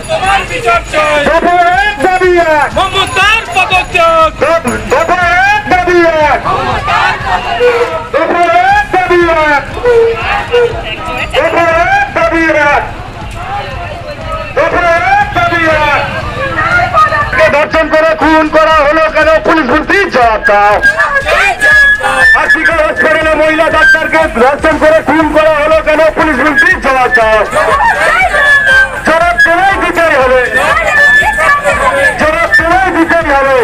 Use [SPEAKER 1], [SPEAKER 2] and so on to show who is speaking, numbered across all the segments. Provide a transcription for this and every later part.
[SPEAKER 1] তোমার বিচার চাই মমতার পদত্যাগ
[SPEAKER 2] ধর্ষণ করে খুন করা হলো কেন? পুলিশ মন্ত্রী জবাব দাও। আর্থিক হসপিটালে মহিলা ডাক্তারকে ধর্ষণ করে খুন করা হলো কেন? পুলিশ মন্ত্রী জবাব দাও। জবাব তোমায় দিতেই হবে, জবাব তোমায় দিতেই হবে,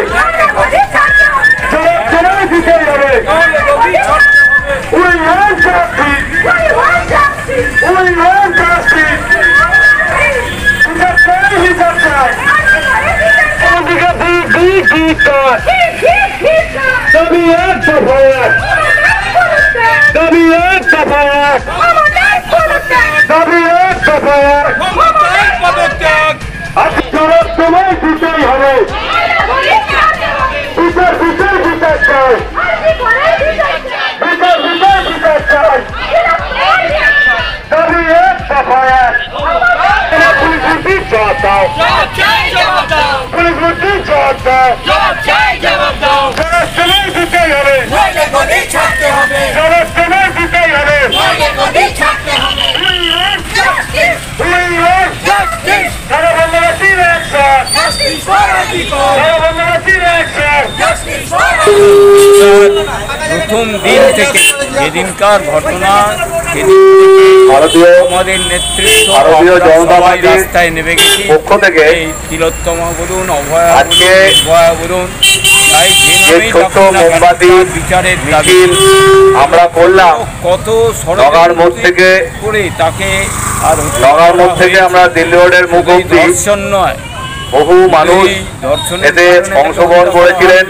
[SPEAKER 2] জবাব তোমায় দিতেই হবে। We want justice. We want justice. বিচার চাই, বিচার চাই। দাবি এক দফা এক, দাবি এক দফা এক, দাবি এক দফা এক।
[SPEAKER 1] মমতার পদত্যাগ
[SPEAKER 2] জবাব তোমায় দিতেই হবে। বিচার বিচার বিচার চাই, বিচার বিচার বিচার চাই। দাবি এক দফা এক। পুলিশ মন্ত্রী জবাব দাও, পুলিশ মন্ত্রী জবাব দাও। জবাব তোমায় দিতেই হবে, জবাব তোমায় দিতেই হবে। সারা বাংলাদেশের একসাথ, সারা বাংলাদেশের একসাথ।
[SPEAKER 3] প্রথম দিন থেকে যেদিনকার ঘটনা আমাদের নেতৃত্ব রাস্তায় নেমে গেছি
[SPEAKER 2] পক্ষ থেকে
[SPEAKER 3] এই তিলোত্তমা বলুন, অভয়া বলুন, তাই বিচারের দাবি
[SPEAKER 2] আমরা করলাম।
[SPEAKER 3] কত
[SPEAKER 2] নগাঁর মোড় থেকে
[SPEAKER 3] করে তাকে আর
[SPEAKER 2] নগাঁর মোড় থেকে আমরা দিল্লি রোডের মুখ অবধি
[SPEAKER 3] দর্শন নয়,
[SPEAKER 2] বহু মানুষ এতে অংশগ্রহণ করেছিলেন।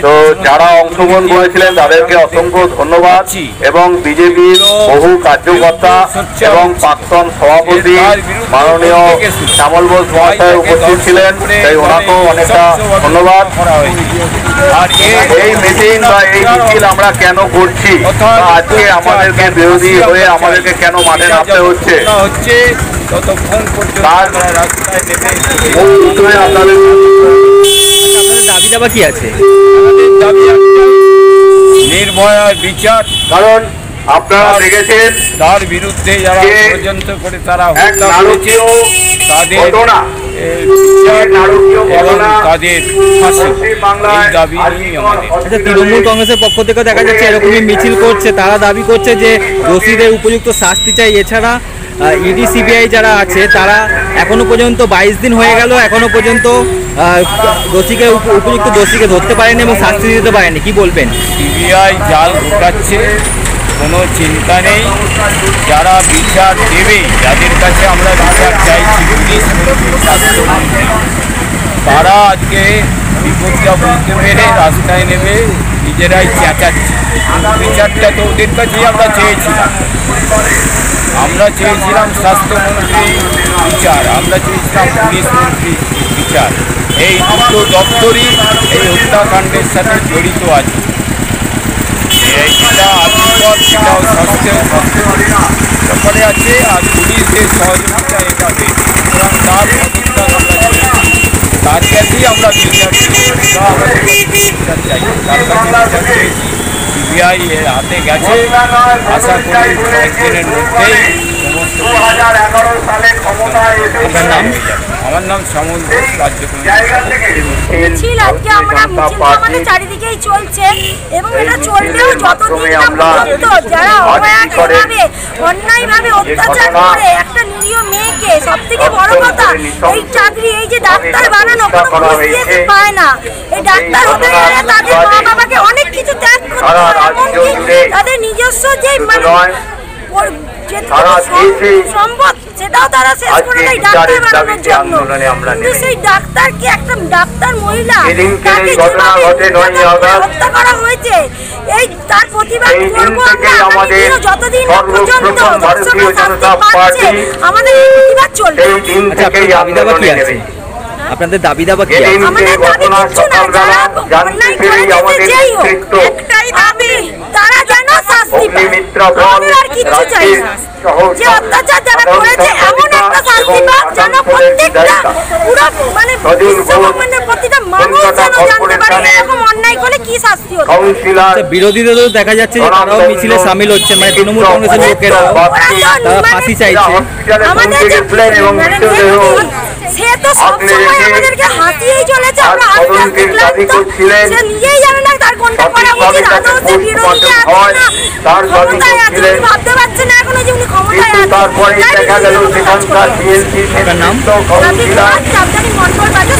[SPEAKER 2] তো যারা অংশগ্রহণ করেছিলেন তাদেরকে অসংখ্য ধন্যবাদ। এবং বিজেপির বহু কার্যকর্তা এবং প্রাক্তন সভাপতি মাননীয় শ্যামল বোস মহাশয় উপস্থিত ছিলেন, তাই ওনাকেও অনেকটা ধন্যবাদ। আর এই মিটিং বা এই মিছিল আমরা কেন করছি, আজকে আমাদেরকে বিরোধী হয়ে আমাদেরকে কেন মাঠে নামতে হচ্ছে,
[SPEAKER 3] ততক্ষণ পর্যন্ত রাস্তায়
[SPEAKER 2] আপনাদের
[SPEAKER 3] দাবি দাবা কি আছে? দাবি নির্ভয়ার বিচার।
[SPEAKER 2] কারণ আপনারা দেখেছেন
[SPEAKER 3] তার বিরুদ্ধে যারা ষড়যন্ত্র করে তারা হত্যা করেছে তাদের তাদের দাবি
[SPEAKER 4] আচ্ছা, তৃণমূল কংগ্রেসের পক্ষ থেকে দেখা যাচ্ছে এরকমই মিছিল করছে, তারা দাবি করছে যে দোষীদের উপযুক্ত শাস্তি চাই। এছাড়া ইডি সিবিআই যারা আছে তারা এখনো পর্যন্ত 22 দিন হয়ে গেল, এখনো পর্যন্ত দোষীকে উপযুক্ত দোষীকে ধরতে পারেনি এবং শাস্তি দিতে পারেনি। কি বলবেন?
[SPEAKER 3] সিবিআই জাল ঢোকাচ্ছে, কোনো চিন্তা নেই। যারা বিচার দেবে, যাদের কাছে আমরা বিচার চাইছি, পুলিশ স্বাস্থ্যমন্ত্রী, তারা আজকে বিপদটা বুঝতে পেরে রাস্তায় নেমে নিজেরাই চেঁচাচ্ছে। বিচারটা তো ওদের কাছেই আমরা চেয়েছিলাম। আমরা চেয়েছিলাম স্বাস্থ্যমন্ত্রী বিচার, আমরা চেয়েছিলাম পুলিশ মন্ত্রী বিচার। এই দুটো দপ্তরই এই হত্যাকাণ্ডের সাথে জড়িত আছে। এইটা আদিকর, সেটাও স্বাস্থ্যের ব্যাপারে আছে, আর পুলিশদের সহযোগিতা এটা হয়েছে। সুতরাং তার পদত্যাগ আমরা চেয়েছি, তার কাছেই আমরা বিচার চাই, তার কাছে বিচার চেয়েছি। সিবিআই এর হাতে গেছে, আশা করি কয়েকদিনের মধ্যেই সমস্ত। আমার নাম শ্যামল ঘোষ, রাজ্য
[SPEAKER 5] মিছিল আজকে আমরা মিছিল আমাদের চারিদিকেই চলছে এবং এটা চলবেও যতদিন না পর্যন্ত যারা অন্যায়ভাবে অত্যাচার করে একটা নিরীহ মেয়েকে, সব থেকে বড় কথা এই চাকরি, এই যে ডাক্তার বানানো কোনো ঘুষ পায় না। এই ডাক্তার হতে গেলে তাদের মা বাবাকে অনেক কিছু ত্যাগ করতে হয়, এমনকি তাদের নিজস্ব যে সম্পদ সেটাও তারা শেষ করে দেয় ডাক্তার বানানোর জন্য। কিন্তু সেই ডাক্তারকে, একটা ডাক্তার মহিলা তাকে হত্যা করা হয়েছে, এই তার প্রতিবাদ করবো আমরা। যতদিন পর্যন্ত ধর্ষকের শাস্তি পাচ্ছে আমাদের এই প্রতিবাদ চলবে।
[SPEAKER 4] আপনাদের দাবি দাবা কি আছে?
[SPEAKER 5] আমাদের দাবি কিচ্ছু না, যারা অন্যায় করেছে যেই হোক, একটাই দাবি, তারা যেন শাস্তি পায়। আমাদের আর কিচ্ছু চাই না। যে অত্যাচার যারা করেছে এমন একটা শাস্তি পাক যেন প্রত্যেকটা পুরো মানে বিশ্বব্রহ্মাণ্ডের প্রতিটা মানুষ যেন জানতে পারে এরকম অন্যায় করলে কি শাস্তি হবে।
[SPEAKER 4] বিরোধীদেরও দেখা যাচ্ছে যে তারাও মিছিলে সামিল হচ্ছে, মানে তৃণমূল কংগ্রেসের লোকেরা তারা ফাঁসি চাইছে।
[SPEAKER 5] আমাদের যে সে তো সবসময় আমাদেরকে হাসিয়েই চলেছে, আমরা আস্তে আস্তে ক্লান্ত, সে নিজেই জানে না তার কোনটা করা উচিত। আদৌ যে বিরোধীকে এখন না ক্ষমতায় আছে, উনি ভাবতে পারছেন না এখনো যে উনি ক্ষমতায় আছে।
[SPEAKER 2] তারপরে দেখা গেল সেখানকার
[SPEAKER 4] নাম
[SPEAKER 5] মন্ডল বাজার।